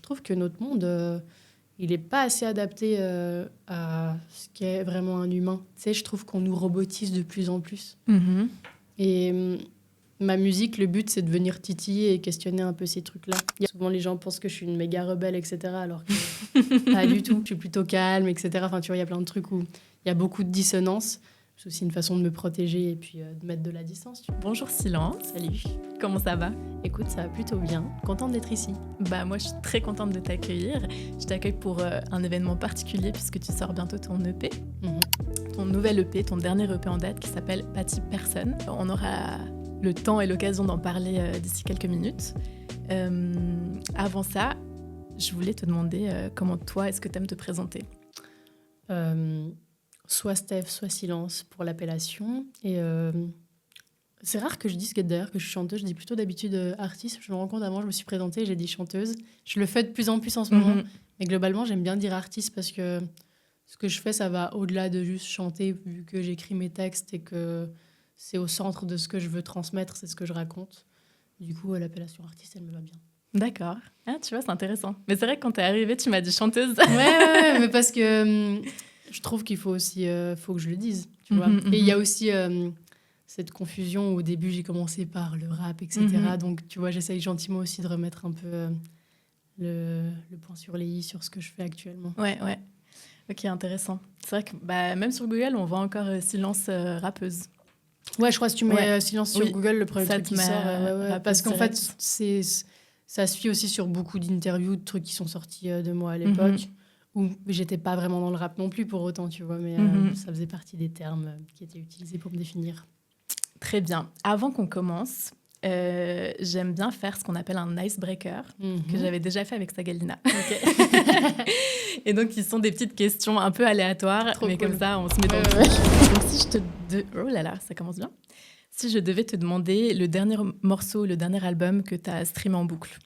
trouve que notre monde, il n'est pas assez adapté à ce qu'est vraiment un humain. Tu sais, je trouve qu'on nous robotise de plus en plus. Mhm. Et ma musique, le but, c'est de venir titiller et questionner un peu ces trucs-là. Souvent, les gens pensent que je suis une méga rebelle, etc. Alors que pas du tout. Je suis plutôt calme, etc. Enfin, tu vois, il y a plein de trucs où il y a beaucoup de dissonance. C'est aussi une façon de me protéger et puis de mettre de la distance. Tu vois. Bonjour Silence. Salut. Comment ça va? Écoute, ça va plutôt bien. Contente d'être ici. Bah moi, je suis très contente de t'accueillir. Je t'accueille pour un événement particulier puisque tu sors bientôt ton EP. Ton nouvel EP, ton dernier EP en date qui s'appelle Bâti Personne. On aura le temps et l'occasion d'en parler d'ici quelques minutes. Avant ça, je voulais te demander comment toi, est-ce que tu aimes te présenter? Soit Steph, soit Silence pour l'appellation. Et c'est rare que je dise d'ailleurs que je suis chanteuse. Je dis plutôt d'habitude artiste. Je me rends compte, avant, je me suis présentée, j'ai dit chanteuse. Je le fais de plus en plus en ce moment. Mais globalement, j'aime bien dire artiste parce que ce que je fais, ça va au-delà de juste chanter, vu que j'écris mes textes et que c'est au centre de ce que je veux transmettre, c'est ce que je raconte. Du coup, l'appellation artiste, elle me va bien. D'accord. Ah, tu vois, c'est intéressant. Mais c'est vrai que quand t'es arrivée, tu m'as dit chanteuse. Ouais, mais parce que je trouve qu'il faut aussi faut que je le dise, tu vois. Et il y a aussi cette confusion où au début, j'ai commencé par le rap, etc. Donc, tu vois, j'essaye gentiment aussi de remettre un peu le point sur les i sur ce que je fais actuellement. Ouais. Ok, intéressant. C'est vrai que même sur Google, on voit encore Silence rappeuse. Ouais, je crois que si tu mets Silence sur Google, le premier ça truc qui sort. Parce qu'en direct. fait, ça se suit aussi sur beaucoup d'interviews, de trucs qui sont sortis de moi à l'époque, où j'étais pas vraiment dans le rap non plus pour autant, tu vois, mais ça faisait partie des termes qui étaient utilisés pour me définir. Très bien. Avant qu'on commence, j'aime bien faire ce qu'on appelle un icebreaker, que j'avais déjà fait avec Sagalina. Okay. Et donc, ils sont des petites questions un peu aléatoires, Trop mais cool. Comme ça, on se met dans le truc. Donc, si je te... Oh là là, ça commence bien. Si je devais te demander le dernier morceau, le dernier album que tu as streamé en boucle.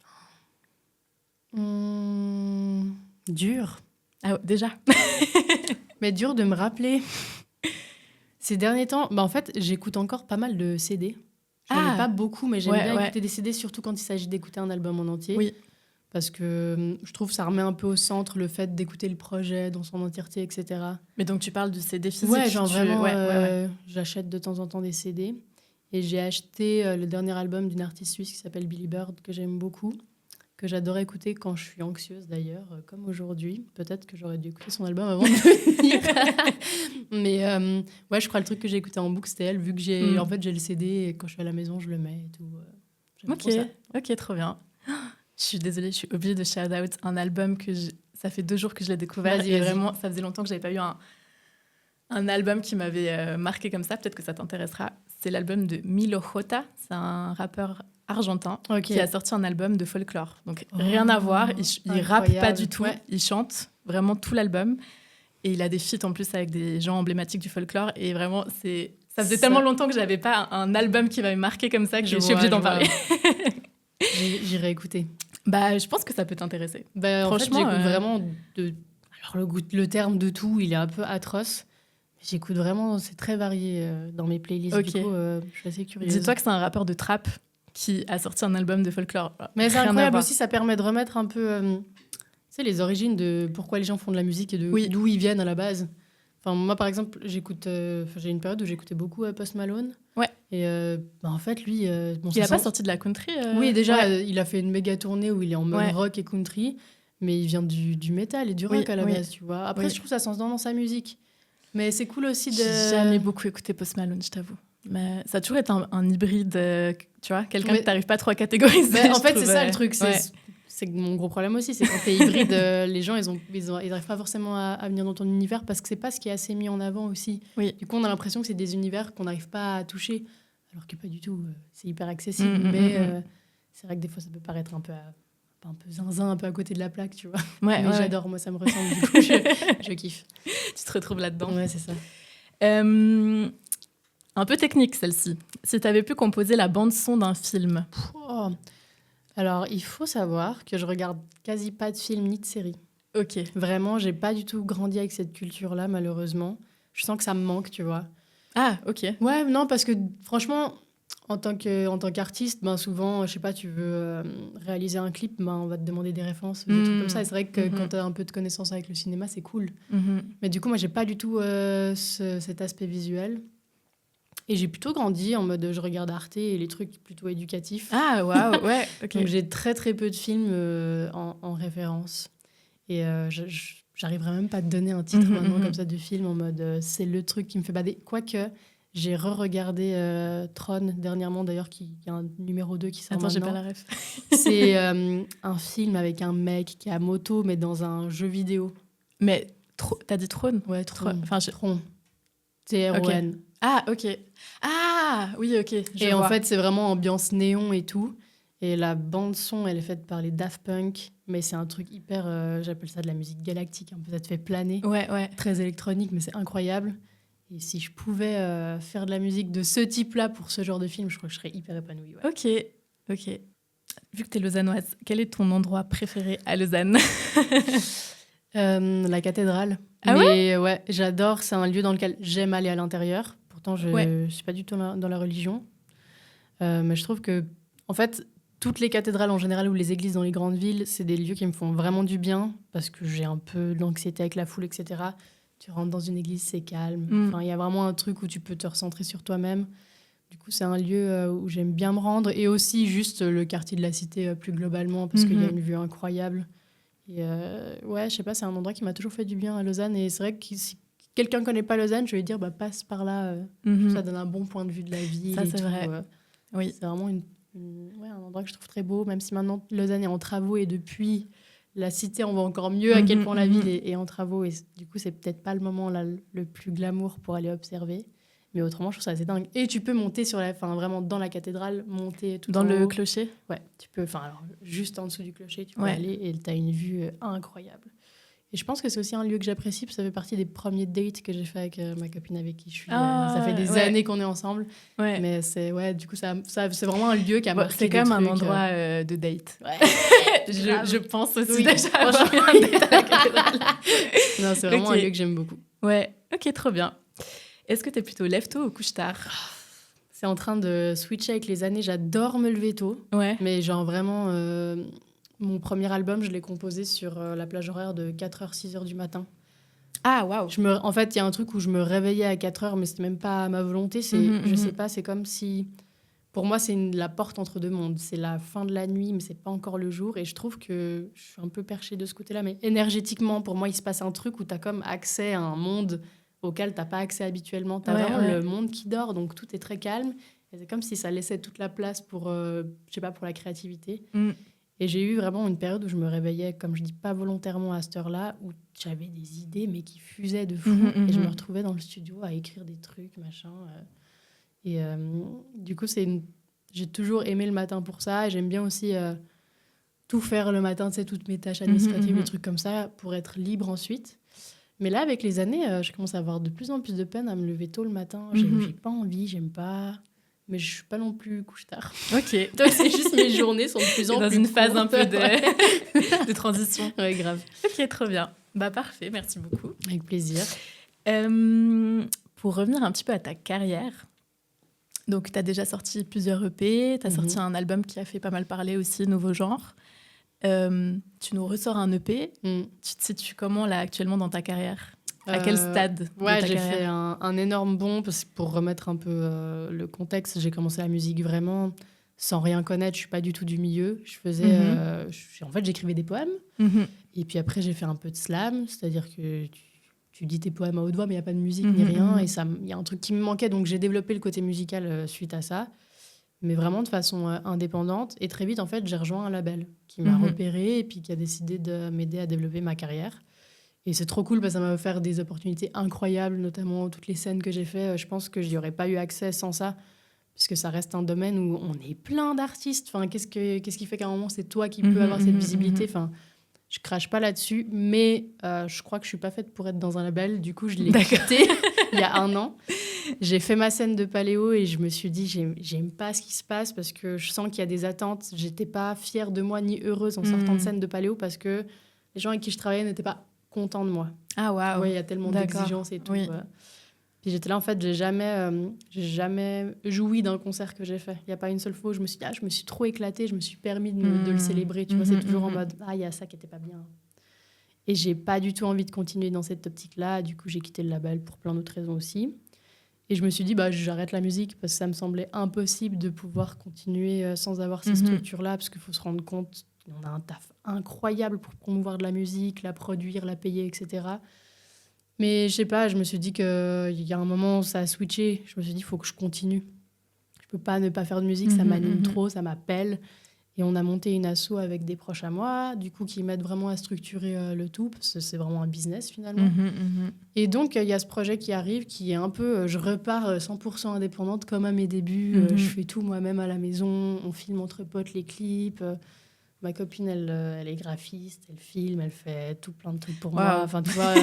Dur. Ah, déjà. Mais dur de me rappeler. Ces derniers temps, en fait, j'écoute encore pas mal de CD. J'en ai pas beaucoup, mais j'aime bien écouter des CD, surtout quand il s'agit d'écouter un album en entier. Oui. Parce que je trouve que ça remet un peu au centre le fait d'écouter le projet dans son entièreté, etc. Mais donc, tu parles du CD physique? Ouais, genre vraiment, j'achète de temps en temps des CD. Et j'ai acheté le dernier album d'une artiste suisse qui s'appelle Billy Bird, que j'aime beaucoup, que j'adore écouter quand je suis anxieuse d'ailleurs, comme aujourd'hui. Peut-être que j'aurais dû écouter son album avant de venir. Mais je crois que le truc que j'ai écouté en boucle, c'était elle, vu que j'ai le CD et quand je suis à la maison, je le mets et tout. J'aime trop ça. Ok, trop bien. Je suis désolée, je suis obligée de shout out un album que ça fait 2 jours que je l'ai découvert. Vas-y. Vraiment, ça faisait longtemps que j'avais pas eu un album qui m'avait marqué comme ça. Peut-être que ça t'intéressera. C'est l'album de Milo J. C'est un rappeur argentin qui a sorti un album de folklore. Donc rien à voir. Il rappe pas du tout. Il chante vraiment tout l'album. Et il a des feats en plus avec des gens emblématiques du folklore. Et vraiment, ça faisait tellement longtemps que j'avais pas un album qui m'avait marqué comme ça que je suis obligée d'en parler. J'irai écouter. Je pense que ça peut t'intéresser. En fait, j'écoute vraiment Alors, le terme de tout, il est un peu atroce. J'écoute vraiment, c'est très varié dans mes playlists. Du coup, je suis assez curieuse. Dis-toi que c'est un rappeur de trap qui a sorti un album de folklore. Mais c'est incroyable aussi, ça permet de remettre un peu les origines de pourquoi les gens font de la musique et d'où ils viennent à la base. Enfin, moi, par exemple, j'ai une période où j'écoutais beaucoup Post Malone. Ouais. Et en fait, lui... il n'a pas sorti de la country Oui, déjà, il a fait une méga tournée où il est en mode rock et country, mais il vient du métal et du rock à la base, tu vois. Après, je trouve ça sens dans sa musique. Mais c'est cool aussi de... J'ai jamais beaucoup écouté Post Malone, je t'avoue. Mais ça a toujours été un hybride, tu vois, quelqu'un que t'arrives pas trop à catégoriser. En fait, c'est ça le truc. C'est mon gros problème aussi, c'est quand t'es hybride, les gens, ils n'arrivent pas forcément à venir dans ton univers parce que c'est pas ce qui est assez mis en avant aussi. Oui. Du coup, on a l'impression que c'est des univers qu'on n'arrive pas à toucher, alors que pas du tout. C'est hyper accessible, mais c'est vrai que des fois, ça peut paraître un peu zinzin, un peu à côté de la plaque, tu vois. Mais j'adore, moi, ça me ressemble, du coup, je kiffe. Tu te retrouves là-dedans. Ouais, c'est ça. Un peu technique, celle-ci. Si tu avais pu composer la bande-son d'un film. Alors, il faut savoir que je regarde quasi pas de films ni de séries. Ok. Vraiment, j'ai pas du tout grandi avec cette culture-là, malheureusement. Je sens que ça me manque, tu vois. Ah, ok. Ouais, non, parce que franchement, En tant qu'artiste, ben souvent, je sais pas, tu veux réaliser un clip, ben on va te demander des références, des trucs comme ça. Et c'est vrai que quand tu as un peu de connaissances avec le cinéma, c'est cool. Mais du coup, moi, j'ai pas du tout cet aspect visuel. Et j'ai plutôt grandi en mode je regarde Arte et les trucs plutôt éducatifs. Ah, waouh, ouais, ok. Donc j'ai très très peu de films en référence. Et j'arriverais même pas à te donner un titre maintenant comme ça de film en mode c'est le truc qui me fait bader. Quoique, j'ai re-regardé Tron dernièrement d'ailleurs, qui y a un numéro 2 qui sort maintenant. Attends, j'ai pas la ref. C'est un film avec un mec qui est à moto mais dans un jeu vidéo. Mais t'as dit Tron? Ouais, Tron. Tron. T-R-O-N. Okay. Ah, ok. Ah, oui, ok. Et en fait, c'est vraiment ambiance néon et tout. Et la bande-son, elle est faite par les Daft Punk. Mais c'est un truc hyper... j'appelle ça de la musique galactique. Un peu, ça te fait planer. Ouais. Très électronique, mais c'est incroyable. Et si je pouvais faire de la musique de ce type-là pour ce genre de film, je crois que je serais hyper épanouie. Ouais. Ok. Vu que t'es lausannoise, quel est ton endroit préféré à Lausanne? La cathédrale. Ah mais ouais, j'adore. C'est un lieu dans lequel j'aime aller à l'intérieur. Pourtant, je ne suis pas du tout dans la religion. Mais je trouve que, en fait, toutes les cathédrales en général ou les églises dans les grandes villes, c'est des lieux qui me font vraiment du bien parce que j'ai un peu d'anxiété avec la foule, etc. Tu rentres dans une église, c'est calme. Enfin, il y a vraiment un truc où tu peux te recentrer sur toi-même. Du coup, c'est un lieu où j'aime bien me rendre. Et aussi juste le quartier de la Cité plus globalement parce qu'il y a une vue incroyable. Et ouais, je sais pas, c'est un endroit qui m'a toujours fait du bien à Lausanne. Et c'est vrai que si quelqu'un connaît pas Lausanne, je vais lui dire passe par là. Ça donne un bon point de vue de la ville. Ça, c'est vrai. Oui. C'est vraiment un endroit que je trouve très beau, même si maintenant Lausanne est en travaux et depuis la Cité, on voit encore mieux à quel point la ville est en travaux. Et du coup, c'est peut-être pas le moment là, le plus glamour pour aller observer. Mais autrement, je trouve ça assez dingue. Et tu peux monter vraiment dans la cathédrale, monter tout dans le haut. clocher. Ouais, tu peux, alors juste en dessous du clocher, tu peux aller et tu as une vue incroyable. Et je pense que c'est aussi un lieu que j'apprécie, parce que ça fait partie des premiers dates que j'ai fait avec ma copine avec qui je suis. Ça fait des années qu'on est ensemble. Ouais. Mais du coup, c'est vraiment un lieu qui a marqué c'est des trucs. C'est comme un endroit de date. Ouais. je pense aussi déjà avoir eu un date à la cathédrale. Non, c'est vraiment un lieu que j'aime beaucoup. Ouais, ok, trop bien. Est-ce que t'es plutôt lève-tôt ou couche-tard? C'est en train de switcher avec les années. J'adore me lever tôt. Ouais. Mais genre vraiment... mon premier album, je l'ai composé sur la plage horaire de 4h, 6h du matin. Ah, waouh! En fait, il y a un truc où je me réveillais à 4h, mais c'était même pas ma volonté. Je sais pas, c'est comme si... Pour moi, c'est la porte entre deux mondes. C'est la fin de la nuit, mais c'est pas encore le jour. Et je trouve que je suis un peu perchée de ce côté-là. Mais énergétiquement, pour moi, il se passe un truc où tu as comme accès à un monde auquel tu n'as pas accès habituellement. Tu as vraiment le monde qui dort, donc tout est très calme. Et c'est comme si ça laissait toute la place pour, je sais pas, pour la créativité. Et j'ai eu vraiment une période où je me réveillais, comme je dis, pas volontairement à cette heure-là, où j'avais des idées, mais qui fusaient de fou. Et je me retrouvais dans le studio à écrire des trucs, machin. Et du coup, j'ai toujours aimé le matin pour ça. Et j'aime bien aussi tout faire le matin, tu sais, toutes mes tâches administratives, des trucs comme ça, pour être libre ensuite. Mais là, avec les années, je commence à avoir de plus en plus de peine à me lever tôt le matin. J'ai pas envie, j'aime pas... Mais je suis pas non plus couche-tard. Ok. Donc c'est juste mes journées sont de plus en plus dans une phase un peu de transition. Ouais, grave. Ok, trop bien. Parfait, merci beaucoup. Avec plaisir. Pour revenir un petit peu à ta carrière, donc tu as déjà sorti plusieurs EP, tu as sorti un album qui a fait pas mal parler aussi, Nouveau Genre. Tu nous ressors un EP. Tu te situes comment là actuellement dans ta carrière? À quel stade de ta j'ai carrière? fait un énorme bond parce que pour remettre un peu le contexte, j'ai commencé la musique vraiment sans rien connaître. Je suis pas du tout du milieu. Je faisais, en fait, j'écrivais des poèmes. Et puis après, j'ai fait un peu de slam, c'est-à-dire que tu dis tes poèmes à haute voix, mais il y a pas de musique ni rien. Et il y a un truc qui me manquait, donc j'ai développé le côté musical suite à ça, mais vraiment de façon indépendante. Et très vite, en fait, j'ai rejoint un label qui m'a repéré et puis qui a décidé de m'aider à développer ma carrière. Et c'est trop cool parce que ça m'a offert des opportunités incroyables, notamment toutes les scènes que j'ai fait. Je pense que je n'y aurais pas eu accès sans ça, puisque ça reste un domaine où on est plein d'artistes. Enfin, qu'est-ce qui fait qu'à un moment, c'est toi qui peux avoir cette visibilité? Enfin, je crache pas là-dessus, mais je crois que je suis pas faite pour être dans un label. Du coup, je l'ai quitté il y a 1 an. J'ai fait ma scène de paléo et je me suis dit, j'aime pas ce qui se passe parce que je sens qu'il y a des attentes. J'étais pas fière de moi ni heureuse en sortant de scène de paléo parce que les gens avec qui je travaillais n'étaient pas contents de moi. Ah, waouh. Ouais, il y a tellement d'exigences et tout. Puis j'étais là, en fait, j'ai jamais joui d'un concert que j'ai fait. Il n'y a pas une seule fois où je me suis dit, je me suis trop éclatée, je me suis permis de le célébrer. Tu vois, c'est toujours en mode, il y a ça qui n'était pas bien. Et j'ai pas du tout envie de continuer dans cette optique-là. Du coup, j'ai quitté le label pour plein d'autres raisons aussi. Et je me suis dit, j'arrête la musique parce que ça me semblait impossible de pouvoir continuer sans avoir ces structures-là, parce qu'il faut se rendre compte qu'on a un taf incroyable pour promouvoir de la musique, la produire, la payer, etc. Mais je sais pas, je me suis dit qu'il y a un moment où ça a switché. Je me suis dit, il faut que je continue. Je peux pas ne pas faire de musique, ça m'anime trop, ça m'appelle. Et on a monté une asso avec des proches à moi, du coup, qui m'aident vraiment à structurer le tout, parce que c'est vraiment un business, finalement. Et donc, il y a ce projet qui arrive, qui est un peu... je repars 100% indépendante, comme à mes débuts. Je fais tout moi-même à la maison. On filme entre potes les clips. Ma copine, elle est graphiste, elle filme, elle fait tout plein de trucs pour moi. Enfin, tu vois,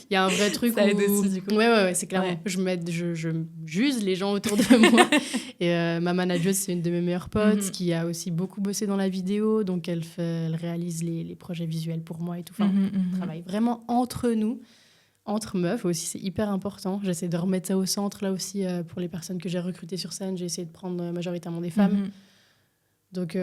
il y a un vrai truc ça aide aussi, du coup. Ouais, c'est clairement. Ouais. Je j'use les gens autour de moi. Et ma manageuse, c'est une de mes meilleures potes qui a aussi beaucoup bossé dans la vidéo. Donc, elle réalise les projets visuels pour moi et tout. Enfin, on travaille vraiment entre nous, entre meufs aussi. C'est hyper important. J'essaie de remettre ça au centre, là aussi, pour les personnes que j'ai recrutées sur scène. J'ai essayé de prendre majoritairement des femmes. Donc,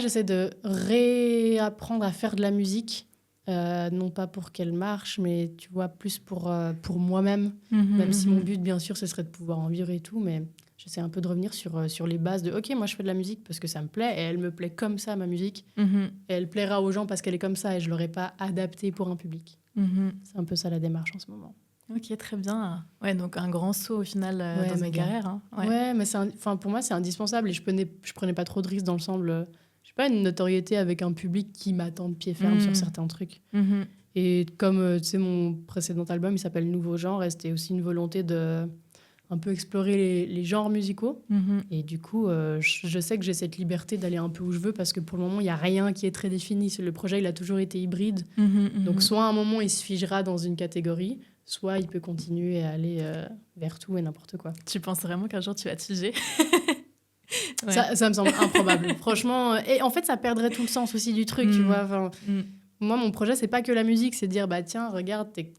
j'essaie de réapprendre à faire de la musique, non pas pour qu'elle marche, mais tu vois, plus pour moi-même, même si mon but, bien sûr, ce serait de pouvoir en vivre et tout, mais j'essaie un peu de revenir sur les bases de « Ok, moi, je fais de la musique parce que ça me plaît, et elle me plaît comme ça, ma musique, et elle plaira aux gens parce qu'elle est comme ça, et je ne l'aurais pas adaptée pour un public. C'est un peu ça la démarche en ce moment. Ok, très bien. Ouais, donc un grand saut au final dans ma carrière. Hein. Ouais, mais pour moi, c'est indispensable et je prenais pas trop de risques dans le sens, je sais pas, une notoriété avec un public qui m'attend de pied ferme sur certains trucs. Et comme, tu sais, mon précédent album, il s'appelle Nouveau Genre, et c'était aussi une volonté de un peu explorer les genres musicaux. Et du coup, je sais que j'ai cette liberté d'aller un peu où je veux parce que pour le moment, il n'y a rien qui est très défini. Le projet, il a toujours été hybride. Donc, soit à un moment, il se figera dans une catégorie, soit il peut continuer à aller vers tout et n'importe quoi. Tu penses vraiment qu'un jour, tu vas te figer? Ça me semble improbable. Franchement, et en fait, ça perdrait tout le sens aussi du truc, tu vois. Enfin, moi, mon projet, c'est pas que la musique, c'est de dire, tiens, regarde, t'es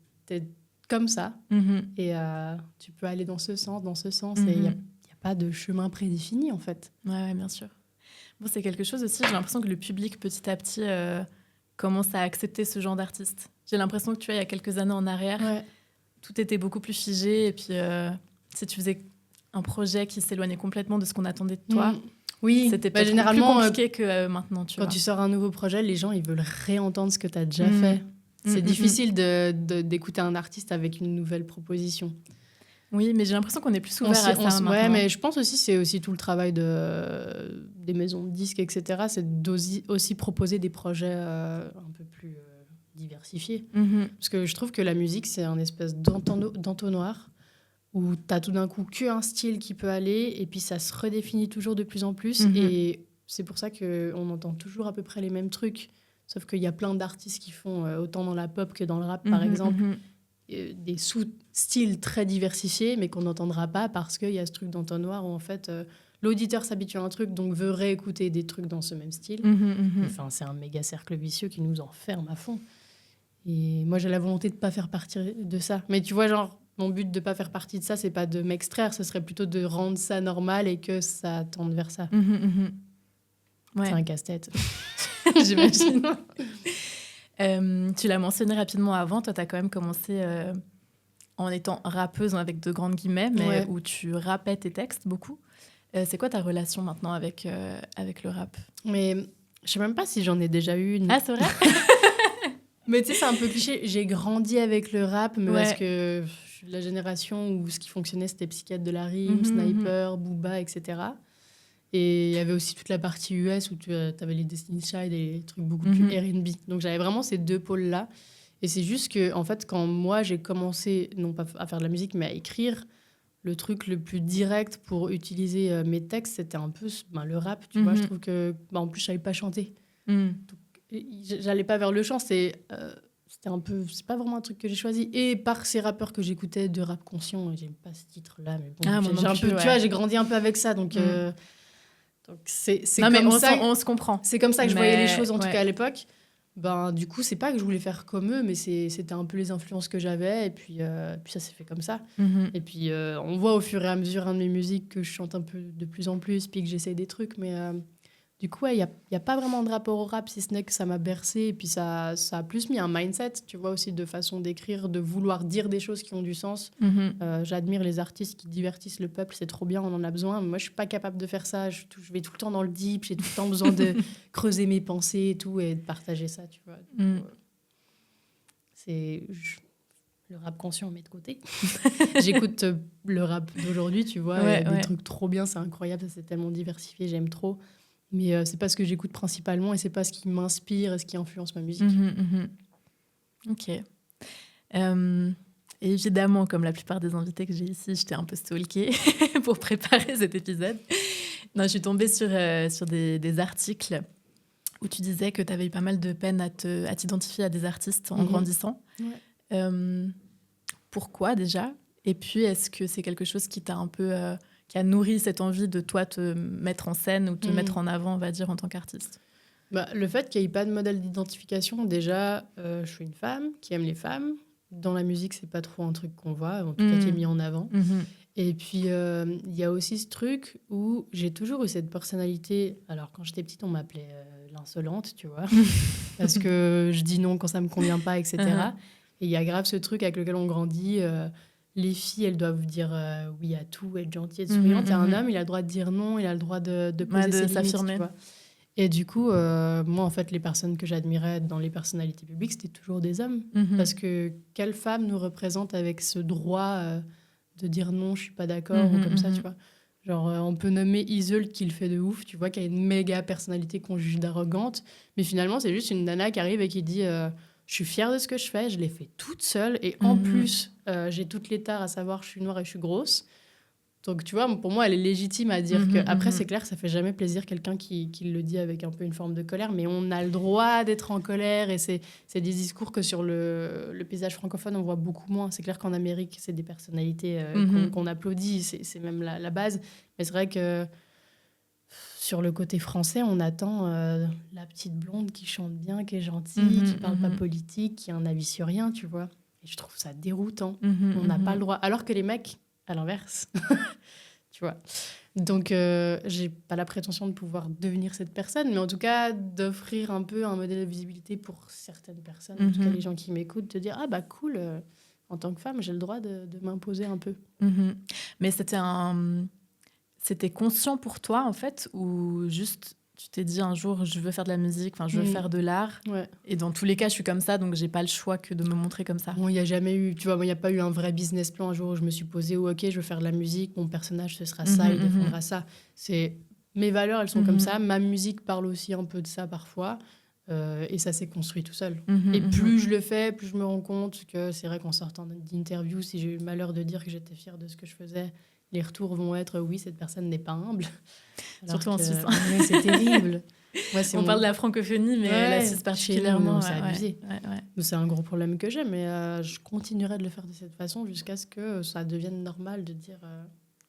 comme ça, et tu peux aller dans ce sens, et il n'y a pas de chemin prédéfini, en fait. Ouais, bien sûr. Bon, c'est quelque chose aussi, j'ai l'impression que le public, petit à petit, commence à accepter ce genre d'artiste. J'ai l'impression que, tu vois, il y a quelques années en arrière, tout était beaucoup plus figé, et puis si tu faisais un projet qui s'éloignait complètement de ce qu'on attendait de toi, c'était peut-être généralement plus compliqué que maintenant. Quand tu sors un nouveau projet, les gens ils veulent réentendre ce que tu as déjà fait. C'est difficile d'écouter un artiste avec une nouvelle proposition. Oui, mais j'ai l'impression qu'on est plus ouvert à ça maintenant. Ouais, mais je pense aussi c'est aussi tout le travail des maisons de disques, etc. C'est aussi proposer des projets un peu plus diversifiés. Parce que je trouve que la musique, c'est un espèce d'entonnoir où tu as tout d'un coup qu'un style qui peut aller, et puis ça se redéfinit toujours de plus en plus. Et c'est pour ça qu'on entend toujours à peu près les mêmes trucs. Sauf qu'il y a plein d'artistes qui font, autant dans la pop que dans le rap, par exemple, des sous-styles très diversifiés, mais qu'on n'entendra pas parce qu'il y a ce truc d'entonnoir où, en fait, l'auditeur s'habitue à un truc, donc veut réécouter des trucs dans ce même style. Enfin, c'est un méga cercle vicieux qui nous enferme à fond. Et moi, j'ai la volonté de ne pas faire partie de ça. Mais tu vois, genre, mon but de ne pas faire partie de ça, c'est pas de m'extraire, ce serait plutôt de rendre ça normal et que ça tende vers ça. C'est un casse-tête. J'imagine. Tu l'as mentionné rapidement avant, toi, tu as quand même commencé en étant rappeuse, avec de grandes guillemets, mais où tu rappais tes textes beaucoup. C'est quoi ta relation maintenant avec le rap? Mais je sais même pas si j'en ai déjà eu une. Ah, c'est vrai? Mais tu sais, c'est un peu cliché. J'ai grandi avec le rap, mais parce que je suis de la génération où ce qui fonctionnait, c'était Psychiatre de la Rime, Sniper, Booba, etc. Et il y avait aussi toute la partie US où tu avais les Destiny's Child et les trucs beaucoup plus R&B. Donc j'avais vraiment ces deux pôles-là. Et c'est juste que, en fait, quand moi j'ai commencé, non pas à faire de la musique, mais à écrire, le truc le plus direct pour utiliser mes textes, c'était un peu le rap. Tu vois, je trouve que, en plus, je savais pas chanter. Donc, j'allais pas vers le chant, c'était un peu, c'est pas vraiment un truc que j'ai choisi, et par ces rappeurs que j'écoutais de rap conscient, j'aime pas ce titre là, mais bon, tu vois, j'ai grandi un peu avec ça, donc c'est non, comme mais ça on se comprend, c'est comme ça que je voyais les choses, en tout cas à l'époque. Du coup, c'est pas que je voulais faire comme eux, mais c'était un peu les influences que j'avais. Et puis ça s'est fait comme ça. Et puis, on voit au fur et à mesure de mes musiques que je chante un peu de plus en plus, puis que j'essaie des trucs. Mais du coup, il y a pas vraiment de rapport au rap, si ce n'est que ça m'a bercé. Et puis, ça a plus mis un mindset, tu vois, aussi de façon d'écrire, de vouloir dire des choses qui ont du sens. J'admire les artistes qui divertissent le peuple, c'est trop bien, on en a besoin. Mais moi, je suis pas capable de faire ça. Je vais tout le temps dans le deep, j'ai tout le temps besoin de creuser mes pensées et tout, et de partager ça, tu vois. Du coup, le rap conscient, on met de côté. J'écoute le rap d'aujourd'hui, tu vois. Il y a des trucs trop bien, c'est incroyable, ça c'est tellement diversifié, j'aime trop. Mais c'est pas ce que j'écoute principalement et c'est pas ce qui m'inspire et ce qui influence ma musique. Ok. Évidemment, comme la plupart des invités que j'ai ici, je t'ai un peu stalké pour préparer cet épisode. Non, je suis tombée sur des articles où tu disais que tu avais eu pas mal de peine à t'identifier à des artistes en grandissant. Pourquoi déjà ? Et puis, est-ce que c'est quelque chose qui t'a un peu... qui a nourri cette envie de toi te mettre en scène ou te mettre en avant, on va dire, en tant qu'artiste ? Le fait qu'il n'y ait pas de modèle d'identification, déjà, je suis une femme qui aime les femmes. Dans la musique, c'est pas trop un truc qu'on voit, en tout cas qui est mis en avant. Et puis, il y a aussi ce truc où j'ai toujours eu cette personnalité. Alors, quand j'étais petite, on m'appelait l'insolente, tu vois, parce que je dis non quand ça me convient pas, etc. Et il y a grave ce truc avec lequel on grandit. Les filles, elles doivent dire oui à tout, être gentille, être souriante. Et un homme, il a le droit de dire non, il a le droit de poser ses limites, tu vois. Et du coup, moi, en fait, les personnes que j'admirais dans les personnalités publiques, c'était toujours des hommes. Parce que quelle femme nous représente avec ce droit de dire non, je suis pas d'accord, ou comme ça, tu vois. Genre, on peut nommer Iseult qui le fait de ouf, tu vois, qui a une méga personnalité qu'on juge d'arrogante. Mais finalement, c'est juste une nana qui arrive et qui dit je suis fière de ce que je fais, je l'ai fait toute seule. Et en plus, j'ai toutes les tares, à savoir, je suis noire et je suis grosse. Donc, tu vois, pour moi, elle est légitime à dire que... Après, c'est clair, ça fait jamais plaisir quelqu'un qui le dit avec un peu une forme de colère, mais on a le droit d'être en colère et c'est des discours que sur le paysage francophone, on voit beaucoup moins. C'est clair qu'en Amérique, c'est des personnalités qu'on applaudit, c'est même la base. Mais c'est vrai que sur le côté français, on attend la petite blonde qui chante bien, qui est gentille, qui parle pas politique, qui a un avis sur rien, tu vois. Et je trouve ça déroutant. On n'a pas le droit. Alors que les mecs... à l'inverse, tu vois. Donc, j'ai pas la prétention de pouvoir devenir cette personne, mais en tout cas, d'offrir un peu un modèle de visibilité pour certaines personnes, en tout cas les gens qui m'écoutent, de dire « Ah bah cool, en tant que femme, j'ai le droit de m'imposer un peu. » Mais c'était conscient pour toi, en fait, ou juste... Tu t'es dit un jour, je veux faire de la musique, je veux faire de l'art. Ouais. Et dans tous les cas, je suis comme ça, donc j'ai pas le choix que de me montrer comme ça. Bon, il n'y a jamais eu, tu vois, il n'y a pas eu un vrai business plan un jour où je me suis posée, ok, je veux faire de la musique, mon personnage, ce sera ça, il défendra ça. Mes valeurs, elles sont comme ça. Ma musique parle aussi un peu de ça parfois. Et ça s'est construit tout seul. Et plus je le fais, plus je me rends compte que c'est vrai qu'en sortant d'interview, si j'ai eu le malheur de dire que j'étais fière de ce que je faisais, les retours vont être oui, cette personne n'est pas humble. Surtout en Suisse. Ouais, c'est terrible. Ouais, on parle de la francophonie, mais la Suisse particulièrement. C'est abusé. C'est un gros problème que j'ai, mais je continuerai de le faire de cette façon jusqu'à ce que ça devienne normal de dire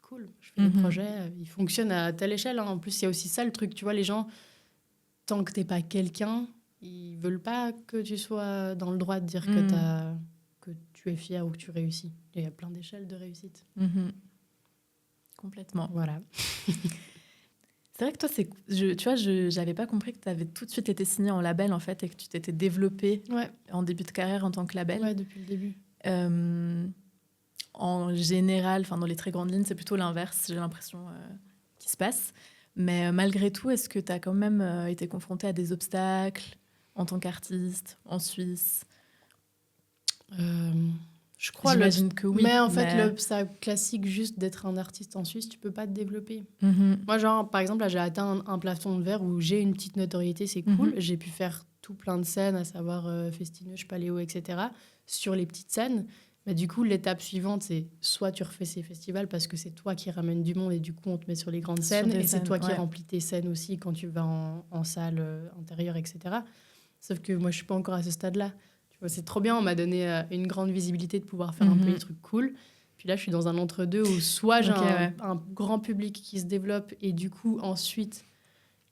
cool, je fais des projets, ils fonctionnent à telle échelle. Hein. En plus, il y a aussi ça le truc, tu vois, les gens, tant que t'es pas quelqu'un, ils veulent pas que tu sois dans le droit de dire que tu es fier ou que tu réussis. Il y a plein d'échelles de réussite. Complètement. Voilà. C'est vrai que toi, tu vois, je n'avais pas compris que tu avais tout de suite été signée en label, en fait, et que tu t'étais développée en début de carrière en tant que label. Ouais, depuis le début. En général, dans les très grandes lignes, c'est plutôt l'inverse, j'ai l'impression, qui se passe. Mais malgré tout, est-ce que tu as quand même été confrontée à des obstacles en tant qu'artiste, en Suisse ? Je crois. J'imagine que oui. Mais en fait, l'obstacle classique, juste d'être un artiste en Suisse, tu peux pas te développer. Moi, genre, par exemple, là, j'ai atteint un plafond de verre où j'ai une petite notoriété, c'est cool. J'ai pu faire tout plein de scènes, à savoir Festineuge, Paléo, etc., sur les petites scènes. Mais du coup, l'étape suivante, c'est soit tu refais ces festivals parce que c'est toi qui ramènes du monde et du coup, on te met sur les grandes scènes. Et c'est toi qui remplis tes scènes aussi quand tu vas en salle intérieure, etc. Sauf que moi, je suis pas encore à ce stade-là. C'est trop bien, on m'a donné une grande visibilité de pouvoir faire un peu des trucs cool. Puis là, je suis dans un entre-deux où soit j'ai un grand public qui se développe et du coup, ensuite,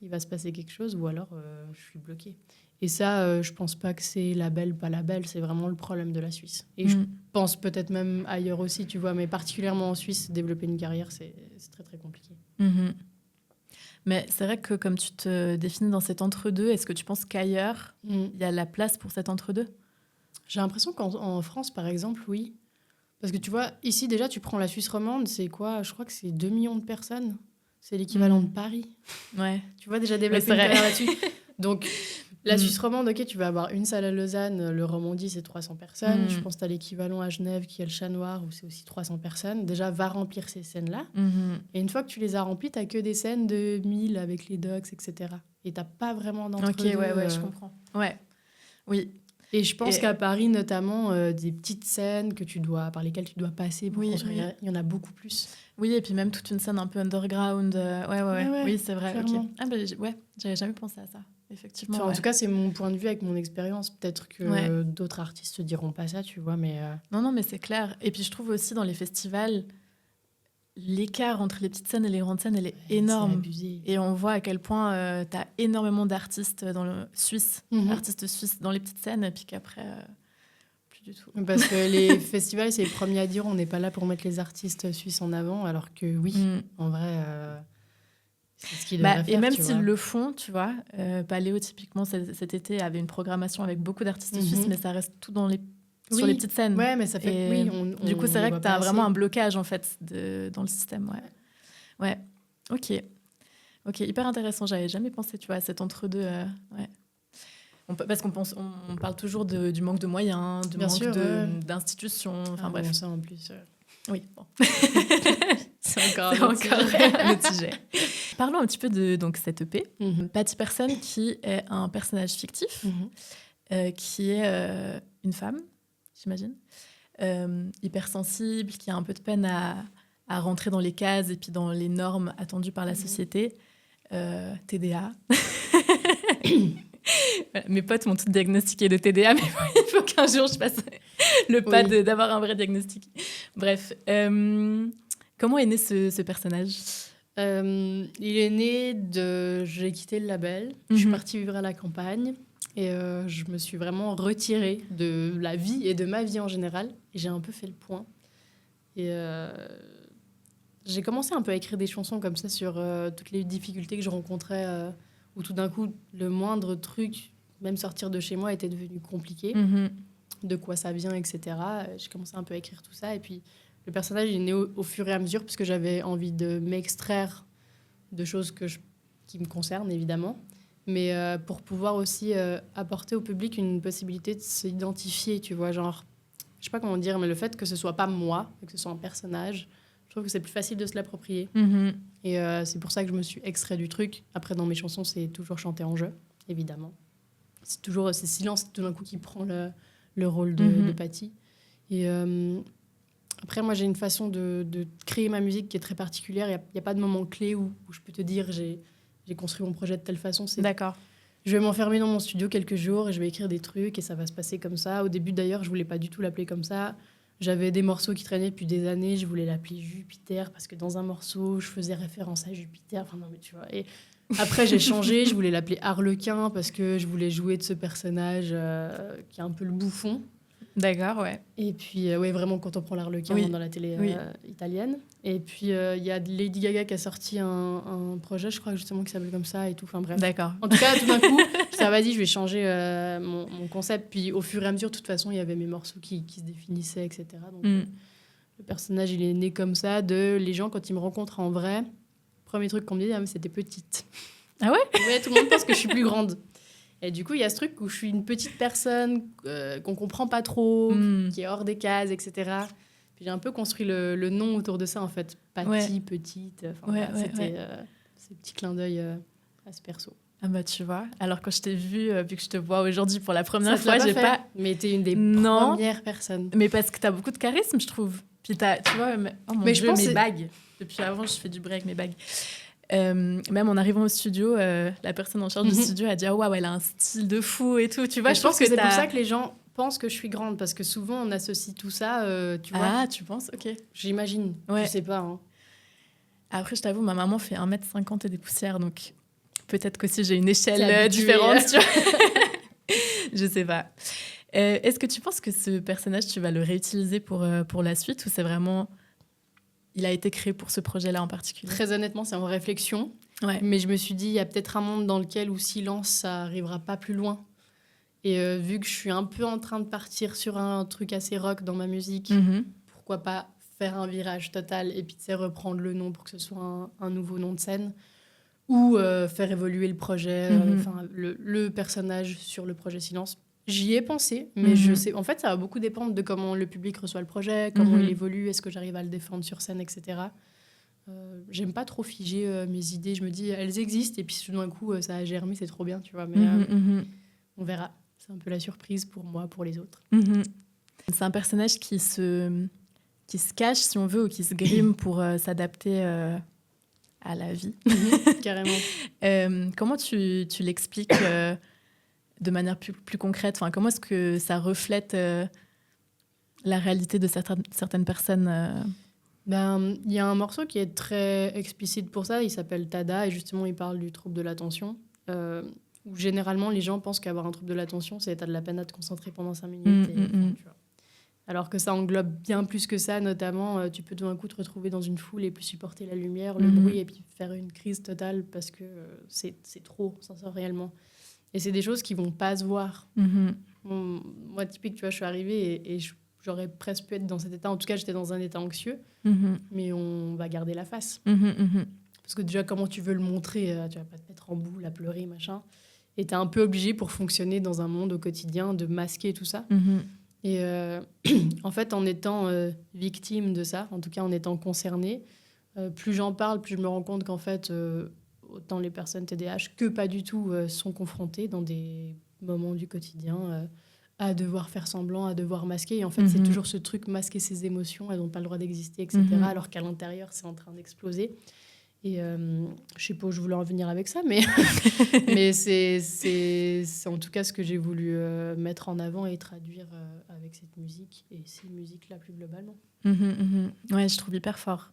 il va se passer quelque chose ou alors je suis bloquée. Et ça, je pense pas que c'est label, pas label, c'est vraiment le problème de la Suisse. Et je pense peut-être même ailleurs aussi, tu vois, mais particulièrement en Suisse, développer une carrière, c'est très, très compliqué. Mais c'est vrai que comme tu te définis dans cet entre-deux, est-ce que tu penses qu'ailleurs, il y a la place pour cet entre-deux ? J'ai l'impression qu'en France, par exemple, oui. Parce que tu vois, ici, déjà, tu prends la Suisse romande, c'est quoi ? Je crois que c'est 2 millions de personnes. C'est l'équivalent de Paris. Ouais. Tu vois, déjà développer une carrière là-dessus. Donc, la Suisse romande, ok, tu vas avoir une salle à Lausanne. Le Romandie, c'est 300 personnes. Je pense que tu as l'équivalent à Genève, qui est le Chat Noir, où c'est aussi 300 personnes. Déjà, va remplir ces scènes-là. Et une fois que tu les as remplies, tu n'as que des scènes de 1000 avec les docs, etc. Et tu n'as pas vraiment d'entre-deux. Ok, ouais, je comprends. Ouais, oui. Et je pense qu'à Paris, notamment, des petites scènes par lesquelles tu dois passer pour construire, il y en a beaucoup plus. Oui, et puis même toute une scène un peu underground. Ouais. Oui, c'est vrai. Okay. Ah, j'avais jamais pensé à ça, effectivement. Enfin, en tout cas, c'est mon point de vue avec mon expérience. Peut-être que d'autres artistes ne diront pas ça, tu vois, mais... Non, mais c'est clair. Et puis, je trouve aussi, dans les festivals, l'écart entre les petites scènes et les grandes scènes, elle est énorme. C'est abusé. Et on voit à quel point tu as énormément d'artistes artistes suisses dans les petites scènes, et puis qu'après, plus du tout. Parce que les festivals, c'est les premiers à dire on n'est pas là pour mettre les artistes suisses en avant, alors que oui, en vrai, c'est ce qu'ils devraient faire. Et même s'ils le font, tu vois, Paléo, typiquement, cet été, avait une programmation avec beaucoup d'artistes suisses, mais ça reste tout sur les petites scènes. Ouais, mais ça fait... du coup, c'est vrai que tu as vraiment un blocage, en fait, dans le système. Ouais. Ok, hyper intéressant. J'avais jamais pensé, tu vois, à cet entre-deux. Parce qu'on parle toujours du manque de moyens, du manque d'institutions. Enfin, bref. Ça, en plus... Oui, bon. c'est encore un autre sujet. Parlons un petit peu de cette EP. Patty Person, qui est un personnage fictif, qui est une femme, j'imagine, hypersensible, qui a un peu de peine à rentrer dans les cases et puis dans les normes attendues par la société. TDA. Mes potes m'ont toutes diagnostiqué de TDA, mais il faut qu'un jour je fasse le pas d'avoir un vrai diagnostic. Bref, comment est né ce personnage ? Il est né j'ai quitté le label, je suis partie vivre à la campagne et je me suis vraiment retirée de la vie et de ma vie en général. Et j'ai un peu fait le point. Et j'ai commencé un peu à écrire des chansons comme ça sur toutes les difficultés que je rencontrais, où tout d'un coup, le moindre truc, même sortir de chez moi, était devenu compliqué. De quoi ça vient, etc. J'ai commencé un peu à écrire tout ça. Et puis, le personnage est né au fur et à mesure, parce que j'avais envie de m'extraire de choses qui me concernent, évidemment. Mais pour pouvoir aussi apporter au public une possibilité de s'identifier, tu vois, genre... Je sais pas comment dire, mais le fait que ce soit pas moi, que ce soit un personnage, je trouve que c'est plus facile de se l'approprier. Et c'est pour ça que je me suis extrait du truc. Après, dans mes chansons, c'est toujours chanté en jeu, évidemment. C'est toujours Silence, tout d'un coup, qui prend le rôle de Patty. Et après, moi, j'ai une façon de créer ma musique qui est très particulière. Il n'y a pas de moment clé où je peux te dire j'ai construit mon projet de telle façon. D'accord. Je vais m'enfermer dans mon studio quelques jours et je vais écrire des trucs et ça va se passer comme ça. Au début, d'ailleurs, je voulais pas du tout l'appeler comme ça. J'avais des morceaux qui traînaient depuis des années. Je voulais l'appeler Jupiter parce que dans un morceau, je faisais référence à Jupiter. Enfin, non, mais tu vois. Et après, j'ai changé. Je voulais l'appeler Harlequin parce que je voulais jouer de ce personnage qui est un peu le bouffon. D'accord, ouais. Et puis, vraiment, quand on prend l'Harlequin dans la télé italienne. Et puis, il y a Lady Gaga qui a sorti un projet, je crois, justement, qui s'appelle comme ça et tout. Enfin, bref. D'accord. En tout cas, tout d'un coup, ça m'a dit, je vais changer mon concept. Puis, au fur et à mesure, de toute façon, il y avait mes morceaux qui se définissaient, etc. Donc, le personnage, il est né comme ça. Les gens, quand ils me rencontrent en vrai, premier truc qu'on me dit, mais c'était petite. Ah ouais? Ouais, tout le monde pense que je suis plus grande. Et du coup, il y a ce truc où je suis une petite personne qu'on comprend pas trop, qui est hors des cases, etc. Puis j'ai un peu construit le nom autour de ça, en fait. Patty, petite. C'était ces petits clins d'œil à ce perso. Ah bah tu vois, alors quand je t'ai vu que je te vois aujourd'hui pour la première fois, j'ai pas... Mais t'es une des premières personnes. Mais parce que t'as beaucoup de charisme, je trouve. Puis tu vois, mes bagues. Depuis avant, je fais du bruit avec mes bagues. Même en arrivant au studio, la personne en charge du studio a dit « Oh, waouh, elle a un style de fou et tout. » Tu vois, je pense que c'est pour ça que les gens pensent que je suis grande, parce que souvent, on associe tout ça, tu vois. Ah, tu penses? Ok. J'imagine. Ouais. Je sais pas. Hein. Après, je t'avoue, ma maman fait 1m50 et des poussières, donc peut-être qu'aussi j'ai une échelle différente, tu vois. Je sais pas. Est-ce que tu penses que ce personnage, tu vas le réutiliser pour la suite ou c'est vraiment... Il a été créé pour ce projet-là en particulier? Très honnêtement, c'est en réflexion. Ouais. Mais je me suis dit, il y a peut-être un monde dans lequel où silence, ça arrivera pas plus loin. Et vu que je suis un peu en train de partir sur un truc assez rock dans ma musique, pourquoi pas faire un virage total et puis reprendre le nom pour que ce soit un nouveau nom de scène ou faire évoluer le projet, le personnage sur le projet Silence. J'y ai pensé, mais je sais. En fait, ça va beaucoup dépendre de comment le public reçoit le projet, comment il évolue, est-ce que j'arrive à le défendre sur scène, etc. J'aime pas trop figer mes idées. Je me dis, elles existent, et puis tout d'un coup, ça a germé, c'est trop bien, tu vois. Mais on verra. C'est un peu la surprise pour moi, pour les autres. C'est un personnage qui se cache, si on veut, ou qui se grime pour s'adapter à la vie. Carrément. Comment tu l'expliques de manière plus concrète? Enfin, comment est-ce que ça reflète la réalité de certaines personnes Il y a un morceau qui est très explicite pour ça. Il s'appelle Tada, et justement, il parle du trouble de l'attention. Où généralement, les gens pensent qu'avoir un trouble de l'attention, c'est t'as de la peine à te concentrer pendant 5 minutes. Tu vois. Alors que ça englobe bien plus que ça, notamment, tu peux tout d'un coup te retrouver dans une foule et plus supporter la lumière, le bruit, et puis faire une crise totale parce que c'est trop, sensoriellement. Et c'est des choses qui vont pas se voir. Moi, typique, tu vois, je suis arrivée et j'aurais presque pu être dans cet état. En tout cas, j'étais dans un état anxieux, mais on va garder la face. Parce que déjà, comment tu veux le montrer? Tu vas pas te mettre en boule, à pleurer, machin. Et t'es un peu obligé, pour fonctionner dans un monde au quotidien, de masquer tout ça. Et en fait, en étant victime de ça, en tout cas en étant concernée, plus j'en parle, plus je me rends compte qu'en fait, autant les personnes TDAH que pas du tout sont confrontées dans des moments du quotidien à devoir faire semblant, à devoir masquer. Et en fait, c'est toujours ce truc, masquer ses émotions, elles n'ont pas le droit d'exister, etc. Alors qu'à l'intérieur, c'est en train d'exploser. Et je sais pas où je voulais en venir avec ça, mais, mais c'est en tout cas ce que j'ai voulu mettre en avant et traduire avec cette musique et ces musiques-là plus globalement. Ouais, je trouve hyper fort.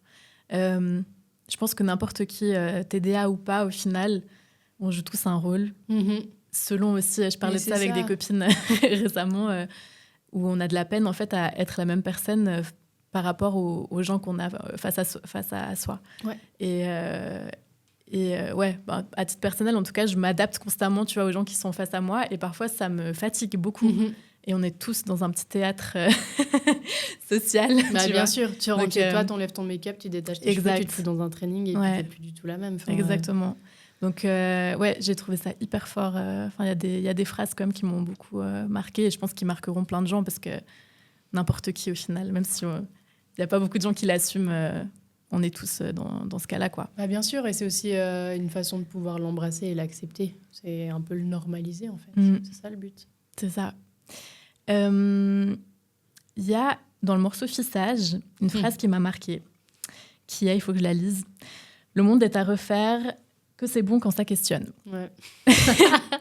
Je pense que n'importe qui, TDA ou pas, au final, on joue tous un rôle. Selon aussi, je parlais de ça avec des copines récemment, où on a de la peine en fait à être la même personne par rapport aux gens qu'on a face à soi. Ouais. Et ouais, à titre personnel, en tout cas, je m'adapte constamment, tu vois, aux gens qui sont face à moi, et parfois ça me fatigue beaucoup. Et on est tous dans un petit théâtre social. Bien sûr, tu rentres chez toi, t'enlèves ton make-up, tu détaches tes cheveux, tu te fous dans un training et puis t'es plus du tout la même. Exactement. Donc ouais, j'ai trouvé ça hyper fort. Il y a des phrases quand même qui m'ont beaucoup marquée, et je pense qu'ils marqueront plein de gens, parce que n'importe qui au final, même si il n'y a pas beaucoup de gens qui l'assument, on est tous dans ce cas-là, quoi. Bien sûr, et c'est aussi une façon de pouvoir l'embrasser et l'accepter. C'est un peu le normaliser, en fait. C'est ça le but. C'est ça. Il y a dans le morceau Fissage une phrase qui m'a marquée, qui est, il faut que je la lise: le monde est à refaire, que c'est bon quand ça questionne. Ouais.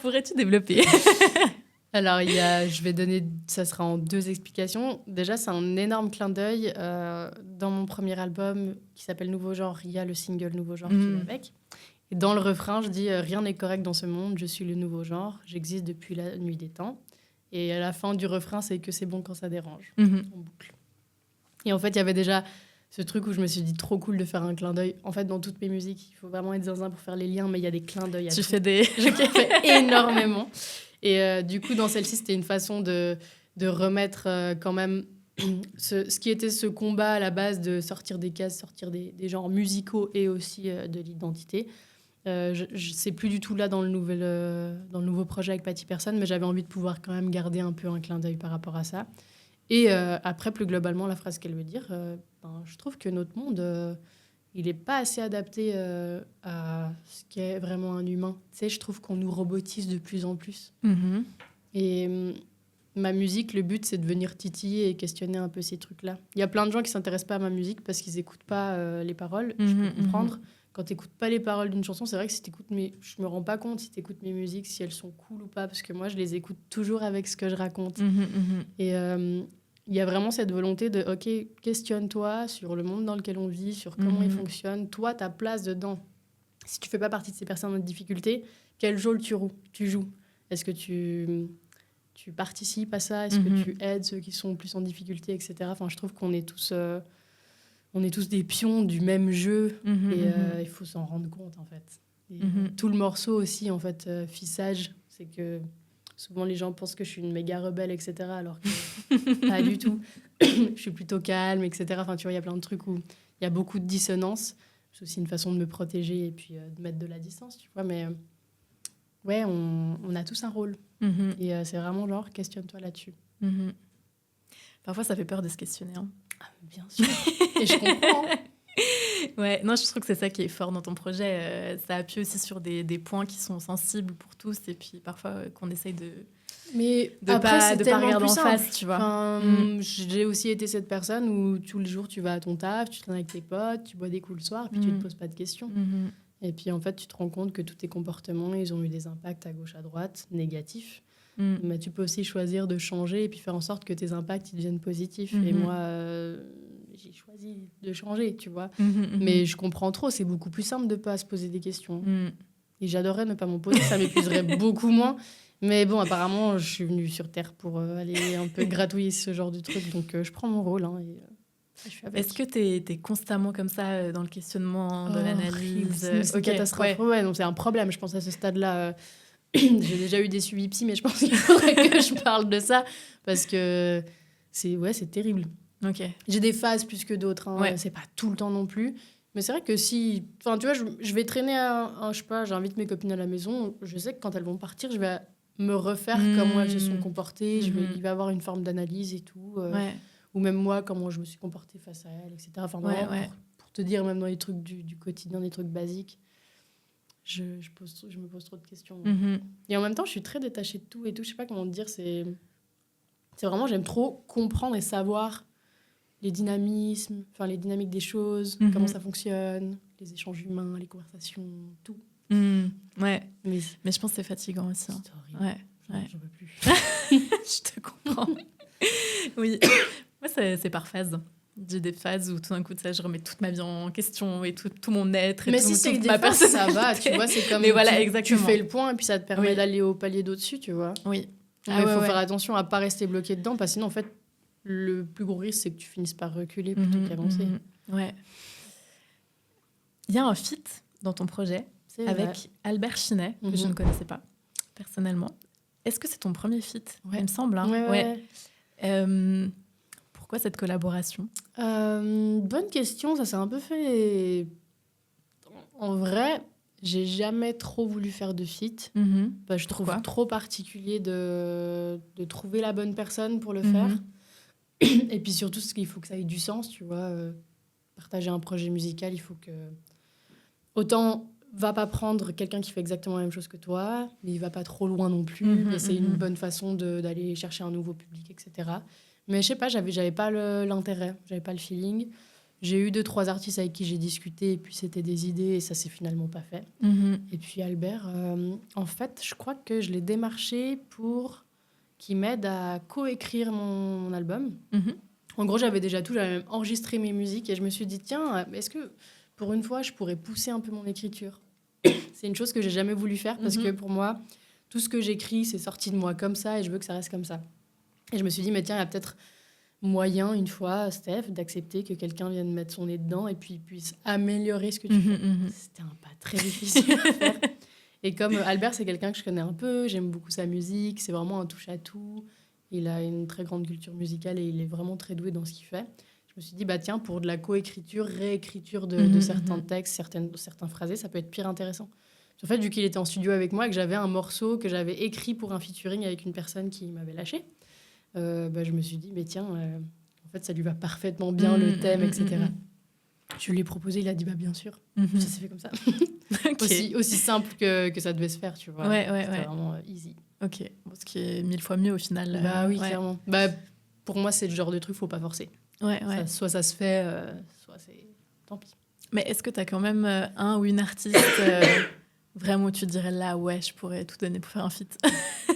Pourrais-tu développer? Alors, je vais donner, ça sera en 2 explications. Déjà, c'est un énorme clin d'œil. Dans mon premier album, qui s'appelle Nouveau Genre, il y a le single Nouveau Genre qui est avec. Et dans le refrain, je dis « Rien n'est correct dans ce monde, je suis le nouveau genre, j'existe depuis la nuit des temps ». Et à la fin du refrain, c'est que c'est bon quand ça dérange, en boucle. Et en fait, il y avait déjà ce truc où je me suis dit trop cool de faire un clin d'œil. En fait, dans toutes mes musiques, il faut vraiment être zinzin pour faire les liens, mais il y a des clins d'œil à tout. Tu fais des... Je fais énormément. Et du coup, dans celle-ci, c'était une façon de remettre quand même ce qui était ce combat à la base de sortir des cases, sortir des genres musicaux et aussi de l'identité. C'est plus du tout là dans le nouveau projet avec Patty Person, mais j'avais envie de pouvoir quand même garder un peu un clin d'œil par rapport à ça. Et après, plus globalement, la phrase qu'elle veut dire, je trouve que notre monde... il n'est pas assez adapté à ce qu'est vraiment un humain. Tu sais, je trouve qu'on nous robotise de plus en plus. Et ma musique, le but, c'est de venir titiller et questionner un peu ces trucs-là. Il y a plein de gens qui ne s'intéressent pas à ma musique parce qu'ils n'écoutent pas les paroles. Je peux comprendre. Quand tu n'écoutes pas les paroles d'une chanson, c'est vrai que si tu écoutes je ne me rends pas compte si tu écoutes mes musiques, si elles sont cool ou pas, parce que moi, je les écoute toujours avec ce que je raconte. Et... il y a vraiment cette volonté de, OK, questionne-toi sur le monde dans lequel on vit, sur comment il fonctionne. Toi, ta place dedans. Si tu ne fais pas partie de ces personnes en difficulté, quel rôle tu joues? Est-ce que tu tu participes à ça? Est-ce que tu aides ceux qui sont plus en difficulté, etc. Enfin, je trouve qu'on est tous des pions du même jeu et il faut s'en rendre compte, en fait. Et, tout le morceau aussi, en fait, Fissage, c'est que souvent les gens pensent que je suis une méga rebelle, etc. Alors que pas du tout. Je suis plutôt calme, etc. Enfin, tu vois, il y a plein de trucs où il y a beaucoup de dissonance. C'est aussi une façon de me protéger et puis de mettre de la distance, tu vois. Mais ouais, on a tous un rôle. Et c'est vraiment genre, questionne-toi là-dessus. Parfois, ça fait peur de se questionner. Hein. Ah, bien sûr. Et je comprends. Ouais, non, je trouve que c'est ça qui est fort dans ton projet. Ça appuie aussi sur des points qui sont sensibles pour tous et puis parfois qu'on essaye de après, pas regarder en face, tu vois. Enfin, j'ai aussi été cette personne où tous les jours tu vas à ton taf, tu traînes avec tes potes, tu bois des coups le soir, puis tu te poses pas de questions. Et puis en fait, tu te rends compte que tous tes comportements, ils ont eu des impacts à gauche, à droite, négatifs. Mais tu peux aussi choisir de changer et puis faire en sorte que tes impacts ils deviennent positifs. Et moi, j'ai choisi de changer, tu vois. Mais je comprends trop, c'est beaucoup plus simple de pas se poser des questions. Et j'adorerais ne pas m'en poser, ça m'épuiserait beaucoup moins. Mais bon, apparemment, je suis venue sur Terre pour aller un peu gratouiller ce genre de truc. Donc, je prends mon rôle. Hein, et, je suis avec. Est-ce que t'es constamment comme ça dans le questionnement, de l'analyse? C'est une catastrophe. Ouais, donc c'est un problème, je pense, à ce stade-là. J'ai déjà eu des suivis psy, mais je pense qu'il faudrait que je parle de ça. Parce que c'est terrible. J'ai des phases plus que d'autres. Hein. C'est pas tout le temps non plus. Mais c'est vrai que si... Enfin, tu vois, je vais traîner je sais pas, j'invite mes copines à la maison. Je sais que quand elles vont partir, je vais me refaire comment elles se sont comportées. Il va y avoir une forme d'analyse et tout. Ou même moi, comment je me suis comportée face à elles, etc. Enfin, vraiment, pour te dire, même dans les trucs du quotidien, des trucs basiques, je me pose trop de questions. Et en même temps, je suis très détachée de tout et tout. Je sais pas comment te dire. C'est vraiment, j'aime trop comprendre et savoir les dynamismes, enfin les dynamiques des choses, comment ça fonctionne, les échanges humains, les conversations, tout. Ouais. Mais je pense que c'est fatigant aussi. Hein. C'est horrible. J'en peux plus. Je te comprends. Oui. Moi, c'est par phase. J'ai des phases où tout d'un coup, je remets toute ma vie en question et tout mon être. Et mais si c'est que des phases, ça va, tu vois, c'est comme tu fais le point et puis ça te permet d'aller au palier d'au-dessus, tu vois. Oui. Mais il faut faire attention à pas rester bloqué dedans, parce que sinon, en fait, le plus gros risque, c'est que tu finisses par reculer plutôt qu'avancer. Ouais. Il y a un feat dans ton projet avec Albert Chinet, que je ne connaissais pas, personnellement. Est-ce que c'est ton premier feat? Il me semble. Hein. Ouais. Pourquoi cette collaboration? Bonne question. Ça s'est un peu fait... En vrai, j'ai jamais trop voulu faire de feat. Je trouve trop particulier de trouver la bonne personne pour le faire. Et puis surtout, il faut que ça ait du sens, tu vois. Partager un projet musical, il faut que... Autant, va pas prendre quelqu'un qui fait exactement la même chose que toi, mais il va pas trop loin non plus. Et c'est une bonne façon d'aller chercher un nouveau public, etc. Mais je sais pas, j'avais pas l'intérêt, j'avais pas le feeling. J'ai eu 2-3 artistes avec qui j'ai discuté, et puis c'était des idées, et ça s'est finalement pas fait. Et puis Albert, en fait, je crois que je l'ai démarché pour qu'il m'aide à coécrire mon album. En gros, j'avais déjà tout, j'avais même enregistré mes musiques, et je me suis dit, tiens, est-ce que pour une fois, je pourrais pousser un peu mon écriture? C'est une chose que j'ai jamais voulu faire, parce que pour moi, tout ce que j'écris, c'est sorti de moi comme ça, et je veux que ça reste comme ça. Et je me suis dit, mais tiens, il y a peut-être moyen, une fois, Steph, d'accepter que quelqu'un vienne mettre son nez dedans et puis puisse améliorer ce que tu fais. C'était un pas très difficile à faire. Et comme Albert, c'est quelqu'un que je connais un peu, j'aime beaucoup sa musique, c'est vraiment un touche-à-tout. Il a une très grande culture musicale et il est vraiment très doué dans ce qu'il fait. Je me suis dit, bah tiens, pour de la coécriture, réécriture de certains textes, certains phrasés, ça peut être pire intéressant. En fait, vu qu'il était en studio avec moi et que j'avais un morceau que j'avais écrit pour un featuring avec une personne qui m'avait lâché, je me suis dit, mais tiens, en fait, ça lui va parfaitement bien, le thème, etc. Je lui ai proposé, il a dit, bah bien sûr. Ça s'est fait comme ça. Aussi simple que ça devait se faire, tu vois. C'était vraiment easy. Ok, bon, ce qui est 1000 fois mieux au final. Bah oui, clairement. Bah, pour moi, c'est le genre de truc, faut pas forcer. Soit ça se fait, soit c'est... Tant pis. Mais est-ce que tu as quand même un ou une artiste vraiment tu dirais là, ouais, je pourrais tout donner pour faire un feat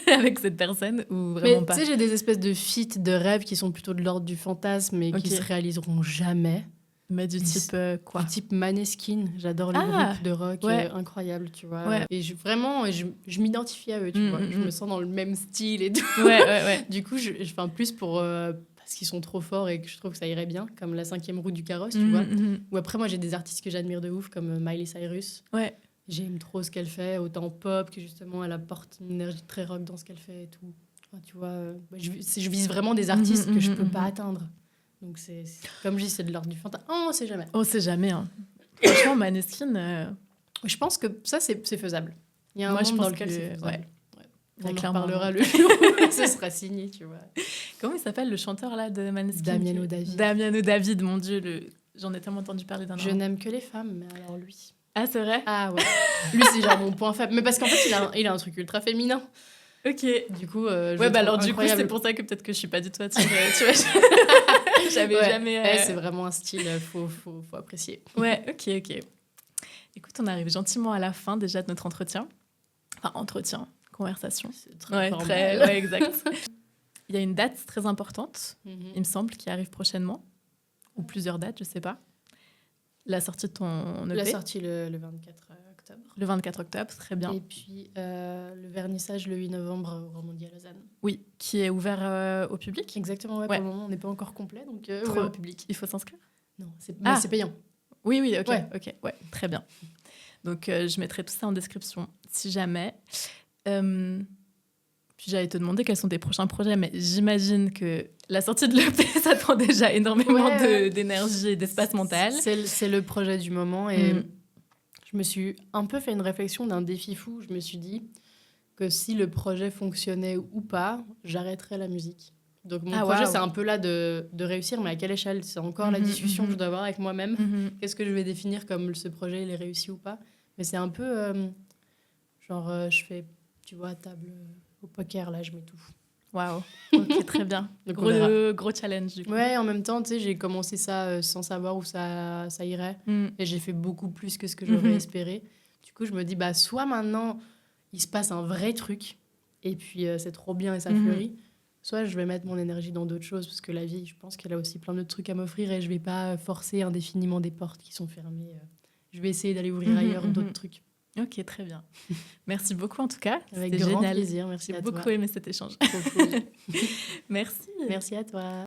avec cette personne ou vraiment pas? Tu sais, j'ai des espèces de feats de rêves qui sont plutôt de l'ordre du fantasme et qui se réaliseront jamais. Mais du type quoi? Du type Maneskin. J'adore le groupe de rock incroyable, tu vois. Ouais. Et je m'identifie à eux, tu vois. Je me sens dans le même style et tout. Ouais. Du coup, je fais un plus pour... parce qu'ils sont trop forts et que je trouve que ça irait bien, comme la 5e roue du carrosse, tu vois. Ou après, moi, j'ai des artistes que j'admire de ouf, comme Miley Cyrus. Ouais. J'aime trop ce qu'elle fait, autant pop que justement, elle apporte une énergie très rock dans ce qu'elle fait et tout. Enfin, tu vois, je vise vraiment des artistes que je peux pas atteindre. Donc, c'est comme je dis, c'est de l'ordre du fantasme. Oh, on sait jamais. On sait jamais. Hein. Franchement, Maneskin... Je pense que ça, c'est faisable. Il y a un Moi, monde je pense dans lequel c'est faisable. On en parlera le jour où ce sera signé, tu vois. Comment il s'appelle, le chanteur là de Maneskin? Damiano David. Damiano David, mon Dieu. J'en ai tellement entendu parler d'un Je n'aime que les femmes, mais alors lui... Ah, c'est vrai? Ah ouais. Lui, c'est genre mon point faible. Mais parce qu'en fait, il a un truc ultra féminin. Ok. Du coup, alors du coup, c'est pour ça que peut-être que je suis pas du tout attirée. Tu vois, j'avais jamais... c'est vraiment un style, faut apprécier. Ouais, ok. Écoute, on arrive gentiment à la fin déjà de notre entretien. Enfin, conversation. C'est très formel. Ouais, exact. Il y a une date très importante, il me semble, qui arrive prochainement. Ou plusieurs dates, je sais pas. La sortie de ton EP. La sortie le 24 octobre. Le 24 octobre, très bien. Et puis le vernissage le 8 novembre au Romondi à Lausanne. Oui, qui est ouvert au public. Exactement, pour le moment, on n'est pas encore complet, donc ouvert au public. Il faut s'inscrire? Non, c'est payant. Oui, ok, très bien. Donc, je mettrai tout ça en description, si jamais. Puis j'allais te demander quels sont tes prochains projets, mais j'imagine que la sortie de l'EP, ça prend déjà énormément d'énergie et d'espace mental. C'est le projet du moment et je me suis un peu fait une réflexion d'un défi fou. Je me suis dit que si le projet fonctionnait ou pas, j'arrêterais la musique. Donc mon projet, c'est un peu là de réussir, mais à quelle échelle? C'est encore la discussion que je dois avoir avec moi-même. Qu'est-ce que je vais définir comme ce projet, il est réussi ou pas? Mais c'est un peu je fais, tu vois, table au poker, là, je mets tout. Waouh, ok, très bien. Gros challenge, du coup. Ouais, en même temps, tu sais, j'ai commencé ça sans savoir où ça irait. Et j'ai fait beaucoup plus que ce que j'aurais espéré. Du coup, je me dis, soit maintenant, il se passe un vrai truc, et puis c'est trop bien et ça fleurit. Soit je vais mettre mon énergie dans d'autres choses, parce que la vie, je pense qu'elle a aussi plein d'autres trucs à m'offrir, et je vais pas forcer indéfiniment des portes qui sont fermées. Je vais essayer d'aller ouvrir ailleurs d'autres trucs. Ok, très bien. Merci beaucoup en tout cas. Avec grand plaisir, merci à toi. J'ai beaucoup aimé cet échange. Trop cool. Merci. Merci à toi.